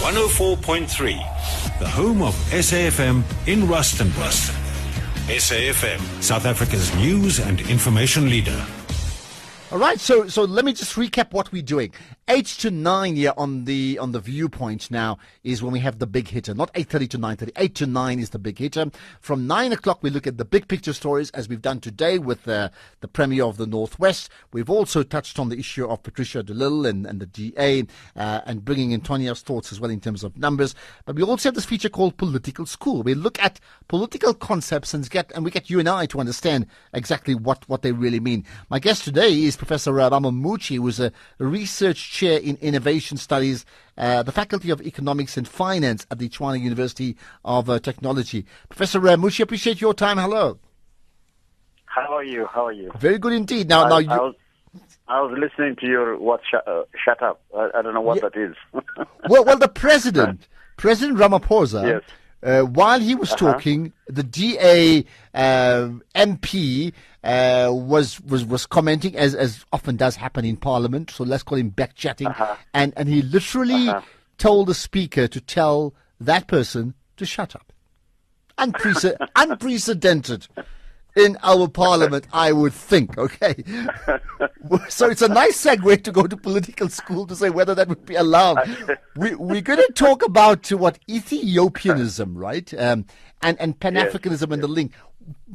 104.3, the home of SAFM in Rustenburg. SAFM, South Africa's news and information leader. All right, so let me just recap what we're doing. 8 to 9 here on the Viewpoint now is when we have the big hitter. Not 8:30 to 9:30. 8 to 9 is the big hitter. From 9 o'clock, we look at the big picture stories, as we've done today with the Premier of the Northwest. We've also touched on the issue of Patricia de Lille and the DA and bringing in Tonya's thoughts as well in terms of numbers. But we also have this feature called Political School. We look at political concepts and we get you and I to understand exactly what they really mean. My guest today is Professor Mammo Muchie, who is a research chair in innovation studies, the Faculty of Economics and Finance at the Tshwane University of Technology. Professor Muchie, appreciate your time. Hello. How are you? Very good indeed. I was listening to your shut up. I don't know what that is. well, the President Ramaphosa. Yes. While he was talking, the DA MP was commenting, as often does happen in Parliament. So let's call him back-chatting, and he literally told the Speaker to tell that person to shut up. Unprecedented in our Parliament, I would think. Okay, so it's a nice segue to go to political school to say whether that would be allowed. We're going to talk about what Ethiopianism, right, and Pan-Africanism and the link.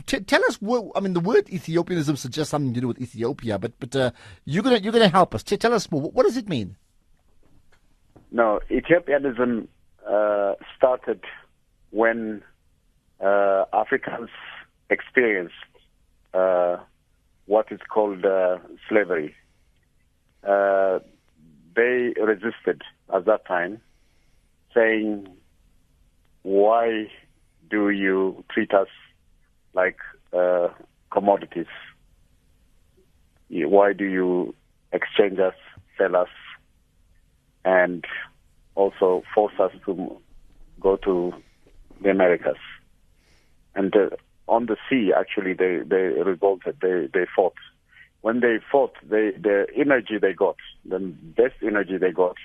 Tell us. The word Ethiopianism suggests something to do with Ethiopia, but you're gonna help us. Tell us more. What does it mean? No, Ethiopianism started when Africans experienced what is called slavery. They resisted at that time, saying, "Why do you treat us like commodities? Why do you exchange us, sell us, and also force us to go to the Americas?" And on the sea, actually, they revolted. They fought. When they fought, the energy they got, the best energy they got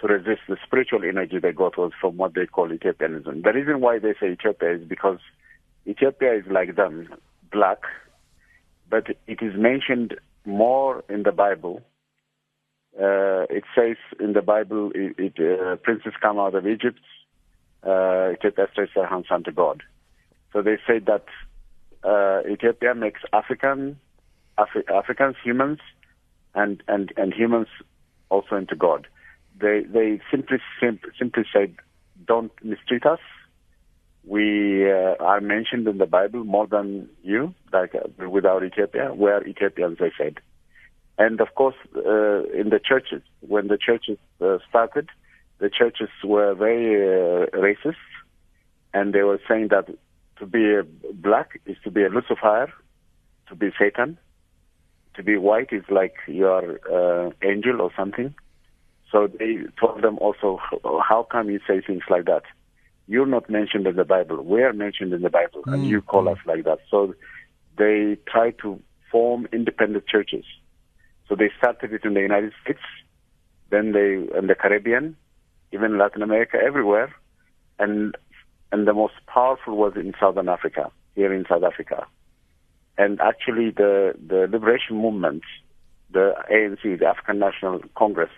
to resist, the spiritual energy they got, was from what they call Ethiopianism. The reason why they say Ethiopia is because Ethiopia is like them, black, but it is mentioned more in the Bible. It says in the Bible, princes come out of Egypt, Ethiopia stretches their hands unto God. So they say that Ethiopia makes Africans humans, and humans also into God. They simply said, "Don't mistreat us. We are mentioned in the Bible more than you, like without Ethiopia. We are Ethiopians," they said. And of course, in the churches, when the churches started, the churches were very racist, and they were saying that to be black is to be a Lucifer, to be Satan. To be white is like your angel or something. So they told them also, "How come you say things like that? You're not mentioned in the Bible. We are mentioned in the Bible, and you call us like that." So they tried to form independent churches. So they started it in the United States, then in the Caribbean, even Latin America, everywhere, and the most powerful was in Southern Africa, here in South Africa. And actually the liberation movement, the ANC, the African National Congress,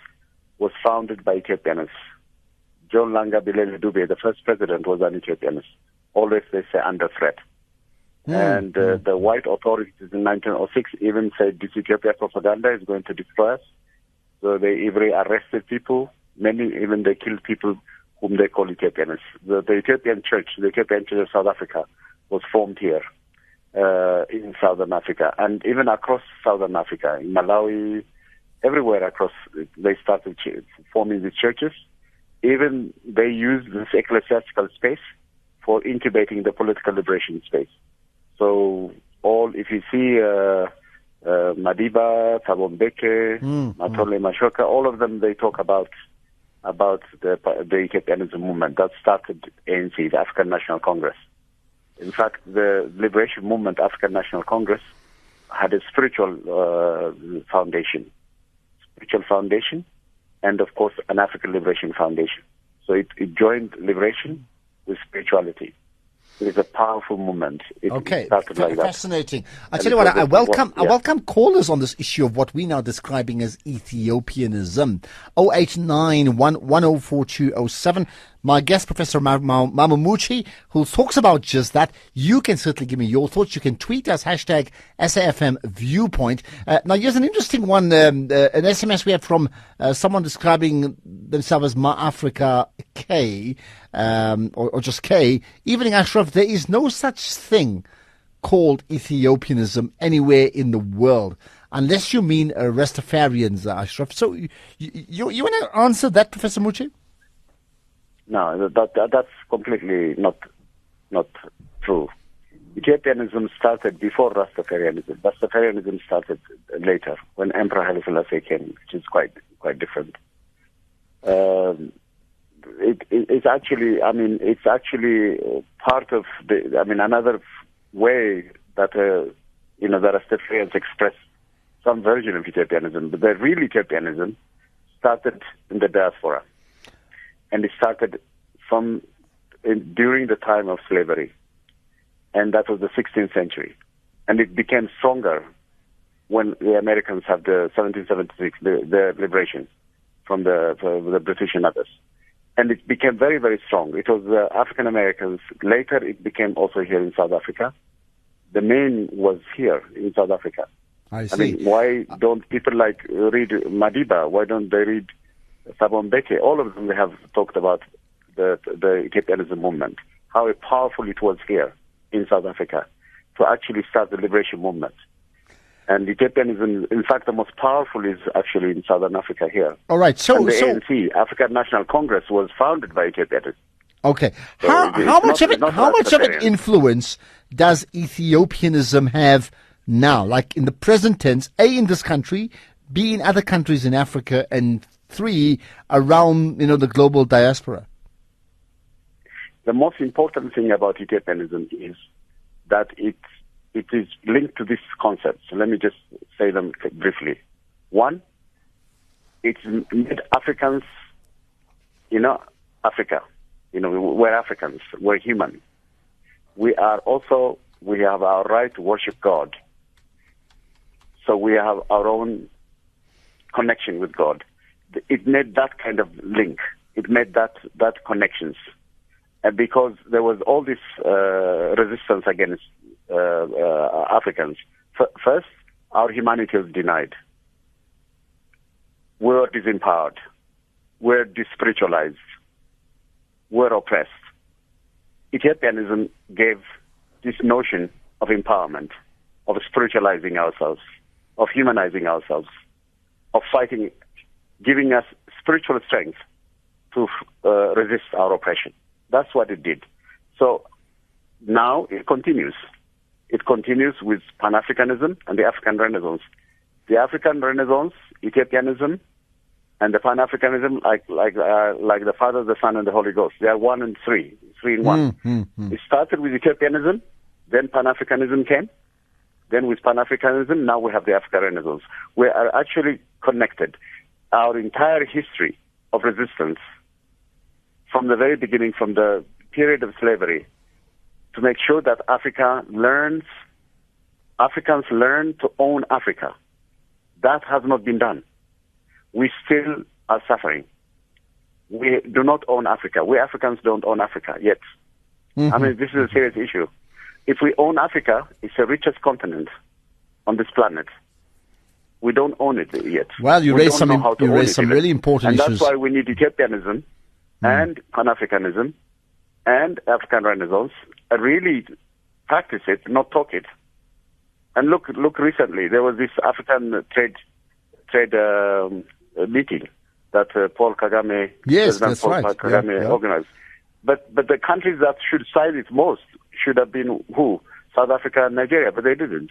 was founded by Ethiopians. John Langa Bilele Dube, the first president, was an Ethiopianist. Always they say under threat. And the white authorities in 1906 even said this Ethiopia propaganda is going to destroy us. So they even arrested people. Many even they killed people whom they call Ethiopians. The Ethiopian Church, the Ethiopian Church of South Africa, was formed here in Southern Africa, and even across Southern Africa, in Malawi, everywhere across, they started forming these churches. Even they used this ecclesiastical space for incubating the political liberation space. So if you see Madiba, Thabo Mbeki, Matole Mashoka, all of them, they talk about the Ethiopianism movement that started ANC, the African National Congress. In fact, the Liberation Movement, African National Congress, had a spiritual foundation, and of course an African Liberation Foundation. So it joined liberation with spirituality. It is a powerful movement. It started like that. Fascinating. I tell you what, I welcome callers on this issue of what we're now describing as Ethiopianism. 089-104207. My guest, Professor Mammo Muchie, who talks about just that. You can certainly give me your thoughts. You can tweet us, hashtag SAFM Viewpoint. Now, here's an interesting one, an SMS we had from someone describing themselves as Ma Africa K, or just K. Evening, Ashraf, there is no such thing called Ethiopianism anywhere in the world, unless you mean Rastafarians, Ashraf. So you want to answer that, Professor Muchie? No, that's completely not true. Ethiopianism started before Rastafarianism. Rastafarianism started later when Emperor Haile Selassie came, which is quite different. It's actually part of another way that the Rastafarians express some version of Ethiopianism, but the real Ethiopianism started in the diaspora. And it started during the time of slavery, and that was the 16th century. And it became stronger when the Americans had the 1776, the liberation from the British and others. And it became very, very strong. It was the African Americans. Later, it became also here in South Africa. The main was here in South Africa. I see. Why don't people read Madiba? Why don't they read Thabo Mbeki? All of them, they have talked about the Ethiopianism movement, how powerful it was here in South Africa to actually start the liberation movement. And Ethiopianism, in fact, the most powerful is actually in Southern Africa here. All right. And the ANC, African National Congress, was founded by Ethiopians. Okay. How much of an influence does Ethiopianism have now, like in the present tense, A, in this country, B, in other countries in Africa, and 3, around the global diaspora? The most important thing about Ethiopianism is that it is linked to this concept. So let me just say them briefly. One, it's made Africans, Africa. We're Africans. We're human. We have our right to worship God. So we have our own connection with God. It made that kind of link. It made that connections. And because there was all this resistance against Africans. First, our humanity was denied. We were disempowered. We were despiritualized. We were oppressed. Ethiopianism gave this notion of empowerment, of spiritualizing ourselves, of humanizing ourselves, of fighting, giving us spiritual strength to resist our oppression. That's what it did. So now it continues. It continues with Pan-Africanism and the African Renaissance. The African Renaissance, Ethiopianism, and the Pan-Africanism, like the Father, the Son, and the Holy Ghost. They are 1 and 3 in one. It started with Ethiopianism, then Pan-Africanism came. Then with Pan-Africanism, now we have the African Renaissance. We are actually connected. Our entire history of resistance, from the very beginning, from the period of slavery, to make sure that Africans learn to own Africa. That has not been done. We still are suffering. We do not own Africa. We Africans don't own Africa yet. This is a serious issue. If we own Africa, it's the richest continent on this planet. We don't own it yet. Well, you raised some really important issues. And that's why we need Ethiopianism and Pan-Africanism and African Renaissance, and really practice it, not talk it. And look recently, there was this African trade meeting that Paul Kagame, President Paul Kagame organized. But the countries that should sign it most should have been who? South Africa and Nigeria, but they didn't.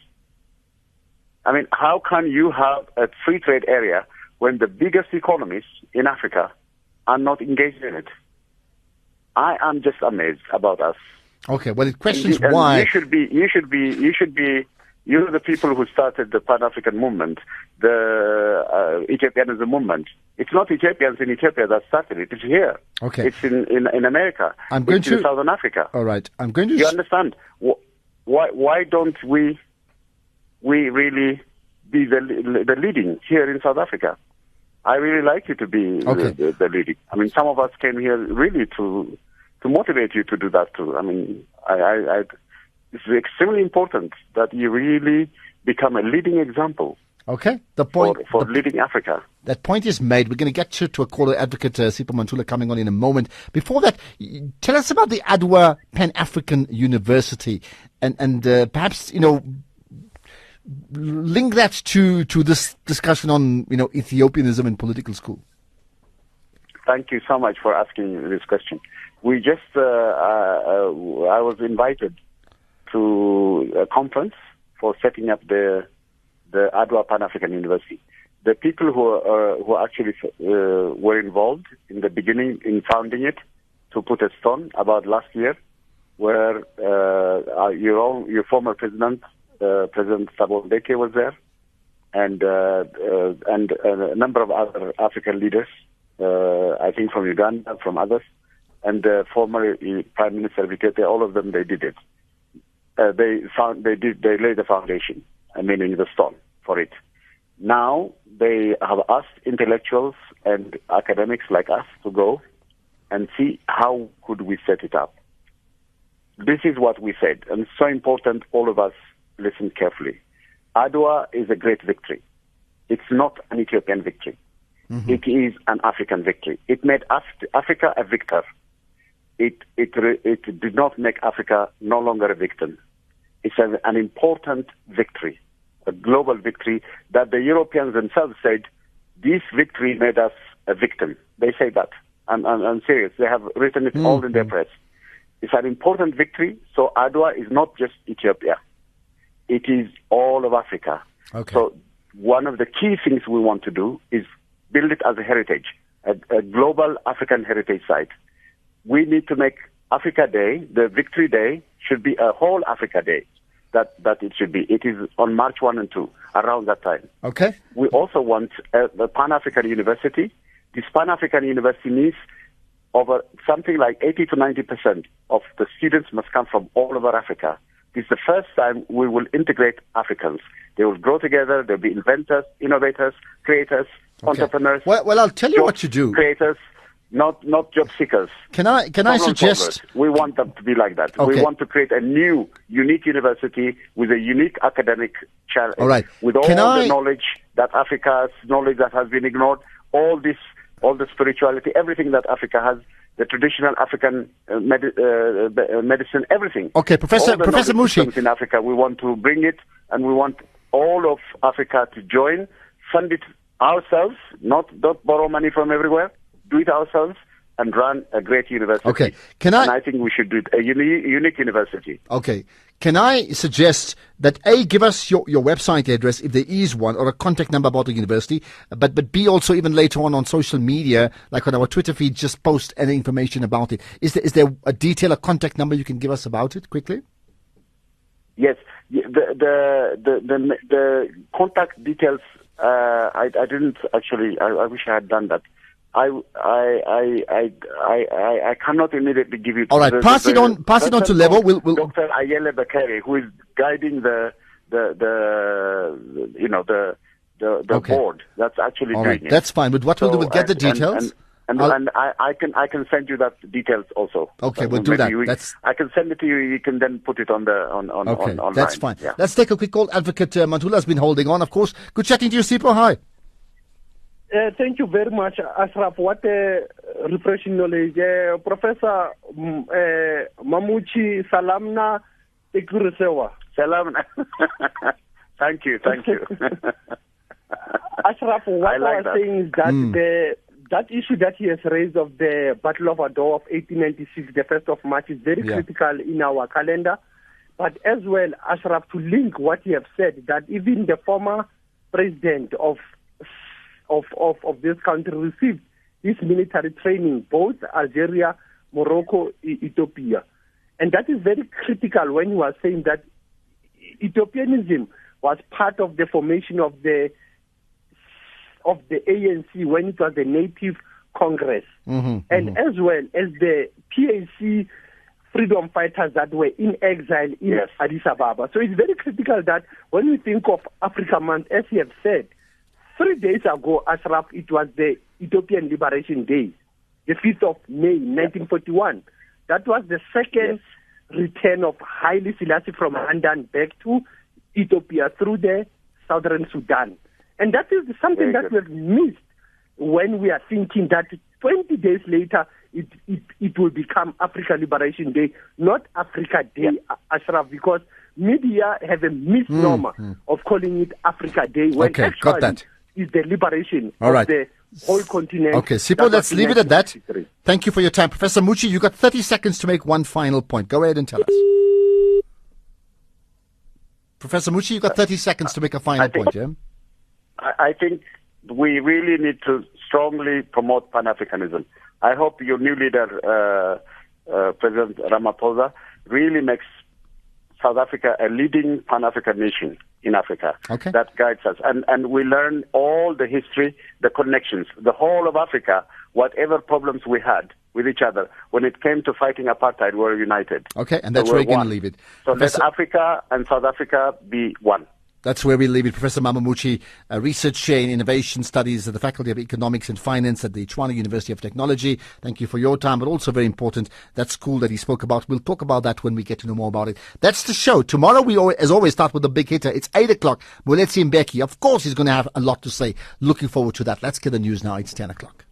How can you have a free trade area when the biggest economies in Africa are not engaged in it? I am just amazed about us. Okay, well, it questions why. You should be, the people who started the Pan-African movement, the Ethiopianism movement. It's not Ethiopians in Ethiopia that started it. It's here. Okay. It's in America. I'm going it's to in Southern Africa. All right. I'm going to. You understand? Why don't we really be the leading here in South Africa? I really like you to be the leading. I mean, some of us came here really to motivate you to do that too. I mean, it's extremely important that you really become a leading example. Okay, the point for leading Africa. That point is made. We're going to get to a caller, Advocate Sipho Mantula, coming on in a moment. Before that, tell us about the Adwa Pan-African University, and perhaps link that to this discussion on Ethiopianism in political school. Thank you so much for asking this question. We just I was invited to a conference for setting up the Adwa Pan-African University. The people who actually were involved in the beginning in founding it to put a stone about last year were your former president, President Thabo Mbeki was there, and a number of other African leaders, I think from Uganda, from others, and former Prime Minister of Ethiopia. All of them, they did it. They laid the foundation, meaning the stone for it. Now they have asked intellectuals and academics like us to go and see how could we set it up. This is what we said, and it's so important all of us listen carefully. Adwa is a great victory. It's not an Ethiopian victory. Mm-hmm. It is an African victory. It made Africa a victor. It did not make Africa no longer a victim. It's an important victory, a global victory that the Europeans themselves said, this victory made us a victim. They say that. I'm serious. They have written it all in their press. It's an important victory. So Adwa is not just Ethiopia. It is all of Africa. Okay. So one of the key things we want to do is build it as a heritage, a global African heritage site. We need to make Africa Day, the Victory Day, should be a whole Africa Day. That it should be. It is on March 1 and 2, around that time. Okay. We also want the Pan-African University. This Pan-African University needs over something like 80 to 90% of the students must come from all over Africa. This is the first time we will integrate Africans. They will grow together. They'll be inventors, innovators, creators, entrepreneurs. Well, I'll tell you what you do. Creators, not job seekers. Can I suggest? We want them to be like that. Okay. We want to create a new, unique university with a unique academic challenge. All right. With all the knowledge that Africa's knowledge that has been ignored, all the spirituality, everything that Africa has, the traditional African medicine, everything. Okay, Professor Muchie. In Africa, we want to bring it, and we want all of Africa to join, fund it ourselves, not borrow money from everywhere. Do it ourselves and run a great university. Okay. And I think we should do it, a unique university. Okay. Can I suggest that A, give us your website address if there is one, or a contact number about the university, but B, also even later on social media, like on our Twitter feed, just post any information about it. Is there a detail, a contact number you can give us about it quickly? Yes. The contact details, I didn't actually, I wish I had done that. I cannot immediately give you. All right, pass it on to Level. We'll Dr. Ayele Bakare, who is guiding the board that's actually all doing right, it. That's fine. But what we'll do, we'll get the details. And I can send you that details also. Okay, we'll do that. I can send it to you. You can then put it on online. That's fine. Yeah. Let's take a quick call. Advocate Mantula has been holding on, of course. Good chatting to you, Sipho. Hi. Thank you very much, Ashraf. What a refreshing knowledge. Professor Mamuchi, Salamna, Ikurusewa. Salamna. Thank you. Ashraf, what I was saying is that that issue that he has raised of the Battle of Adwa of 1896, the 1st of March, is very critical in our calendar. But as well, Ashraf, to link what you have said, that even the former president of this country received this military training, both Algeria, Morocco, Ethiopia. And that is very critical when you are saying that Ethiopianism was part of the formation of the of the ANC when it was the Native Congress, and as well as the PAC freedom fighters that were in exile in Addis Ababa. So it's very critical that when we think of Africa Month, as you have said, 3 days ago, Ashraf, it was the Ethiopian Liberation Day, the 5th of May, 1941. That was the second return of Haile Selassie from London back to Ethiopia through the southern Sudan. And that is something that we have missed when we are thinking that 20 days later, it will become Africa Liberation Day, not Africa Day, Ashraf, because media have a misnomer of calling it Africa Day when actually got that. Is the liberation of the whole continent. Okay, Sipho, let's leave it at that. Thank you for your time. Professor Muchie, you got 30 seconds to make one final point. Go ahead and tell us. Professor Muchie, you got 30 seconds to make a final point, yeah? I think we really need to strongly promote Pan-Africanism. I hope your new leader, President Ramaphosa, really makes South Africa a leading Pan-African nation in Africa. That guides us. And we learn all the history, the connections, the whole of Africa, whatever problems we had with each other. When it came to fighting apartheid, we were united. Okay, and that's where we're going to leave it. So let Africa and South Africa be one. That's where we leave it. Professor Mammo Muchie, Research Chair in Innovation Studies at the Faculty of Economics and Finance at the Tshwane University of Technology. Thank you for your time, but also very important, that school that he spoke about. We'll talk about that when we get to know more about it. That's the show. Tomorrow we, as always, start with the big hitter. It's 8 o'clock. Muletsi Mbeki. Of course, he's going to have a lot to say. Looking forward to that. Let's get the news now. It's 10 o'clock.